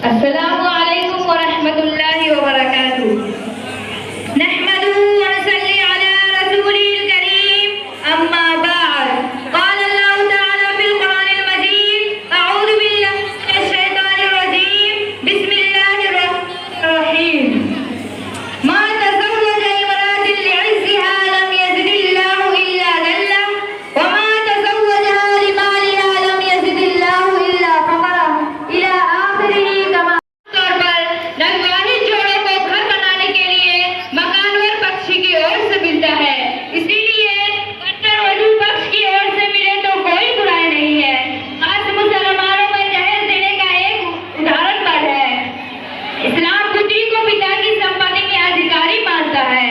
अस्सलामु अलैकुम व रहमतुल्लाहि व बरकातुहू। नहमदुहु व नसल्ली अला रसूलिल करीम, अम्मा बाद। क़ाल अल्लाहु तआला फिल क़ुरानिल मजीद, अऊज़ु बिल्लाहि मिनश शैतानिर रजीम, बिस्मिल्लाहिर रहमानिर रहीम। मा तज़व्वजा इमरातिन लिइज़्ज़िहा लम यज़िदिल्लाहु इल्ला ज़ल्ला, व मा तज़व्वजा लिमालिहा लम यज़िदिल्लाहु इल्ला फ़क़रा, इला आखिरिही। नवविवाहित जोड़ों को घर बनाने के लिए मकान वर पक्ष की ओर से मिलता है, इसीलिए बर्तन वधू पक्ष की ओर से मिले तो कोई बुराई नहीं है। आज मुसलमानों में दहेज देने का एक उदाहरण पर है। इस्लाम पुत्री को पिता की संपत्ति के अधिकारी मानता है,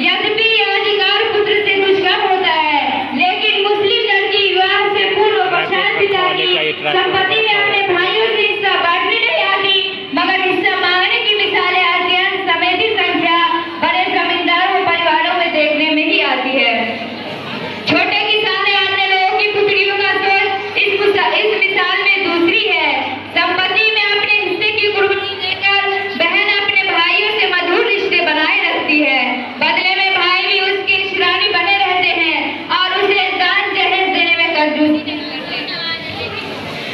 यद्यपि यह अधिकार पुत्र से कुछ कम होता है, लेकिन मुस्लिम लड़की विवाह से पूर्व पक्षात पिता की संपत्ति में अपने भाइयों से हिस्सा बांटने नहीं आती, मगर हिस्सा मांगने की मिसालें अध्ययन समेती संख्या बड़े जमींदारों परिवारों में देखने में ही आती है। छोटे किसान अन्य लोगों की पुत्रियों का सोच इस मिसाल में दूसरी है। संपत्ति में अपने हिस्से की कुर्बानी देकर बहन अपने भाइयों से मधुर रिश्ते बनाए रखती है, बदले में भाई भी उसके इशरानी बने रहते हैं और उसे दान जहेज देने में कंजूसी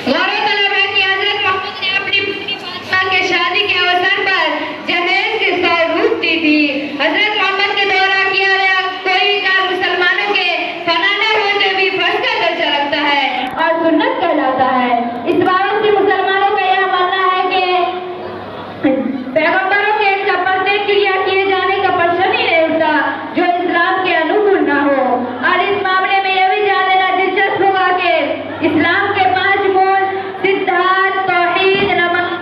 गौरतलब है कि हजरत मोहम्मद ने अपनी पुत्री फातिमा के शादी के अवसर पर जहेज के 100 रूप दी थी। हजरत मोहम्मद के द्वारा किया गया कोई भी काम मुसलमानों के फना न होते भी फर्ज का दर्जा रखता है और सुन्नत कहलाता है। इस बात से मुसलमानों का यह मानना है कि पैगंबरों के तपस्या क्रिया किए जाने का प्रश्न ही नहीं उठता जो इस्लाम के अनुकूल न हो। और इस मामले में यह भी जान लेना दिलचस्प होगा कि इस्लाम के 5 मूल सिद्धांत तौहीद, नमाज,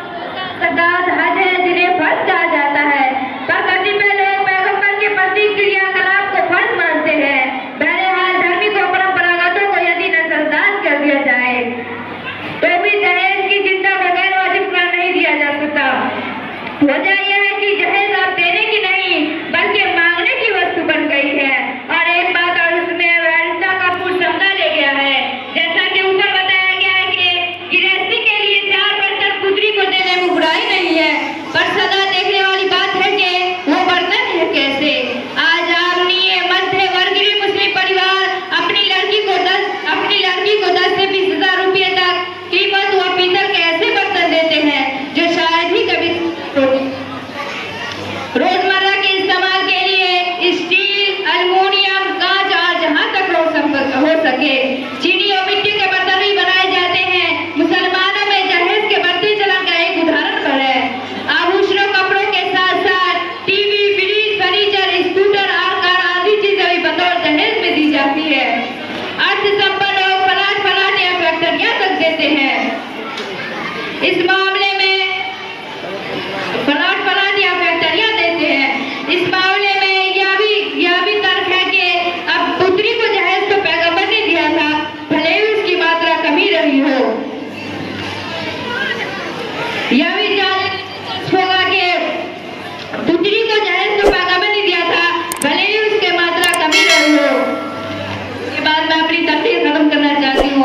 ज़कात, हज है जिन्हें फर्ज कहा जाता है, पर कतिपय लोग पैगंबर के प्रति क्रियाकलाप को फर्ज मानते हैं। बहरहाल धार्मिक और परंपरागतों को यदि नजरअंदाज कर दिया जाए तो भी दहेज की चिंता बगैर वाजिब करार नहीं दिया जा सकता। वजह यह है कि जहेज आप देने की नहीं बल्कि मांगने की वस्तु बन गई है, और एक बात और उसमें वैधता का पूर्ण समझा ले गया है। जैसा कि ऊपर बताया गया है कि गृहस्थी के लिए 4 बर्तन पुत्री को देने में बुराई नहीं है, पर सदा देखने वाली बात है कि वो बर्तन है कैसे। आज आदरणीय मध्य वर्गीय मुस्लिम परिवार अपनी लड़की को 10 से 20 हजार रुपये तक कीमत व पीतल के ऐसे बर्तन देते हैं जो शायद ही कभी रोजमर्रा के इस्तेमाल के लिए स्टील, एल्युमिनियम, कांच और जहां तक हो सके चीनी और मिट्टी के बर्तन भी बनाए जाते हैं। मुसलमानों में जहेज के बढ़ते चलन का एक उदाहरण पर है। आभूषणों, कपड़ों के साथ साथ टीवी, फ्रिज, फर्नीचर, स्कूटर और कार आदि चीजें भी बतौर दहेज में दी जाती है। अर्थ संपन्न लोग प्लाट या फैक्ट्रियां तक देते हैं। इस मामले में प्लाट या फैक्ट्रियां देते हैं। इस मामले में यह भी तर्क है कि अब पुत्री को जहेज तो पैगंबर ने दिया था, भले ही उसकी मात्रा कमी रही हो। यह भी होगा कि पुत्री को जहेज तो पैगंबर ने दिया था, भले ही उसकी मात्रा कमी रही हो। इसके बाद मैं अपनी तकरीर खत्म करना चाहती हूँ।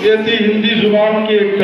ये थी हिंदी जुबान की एक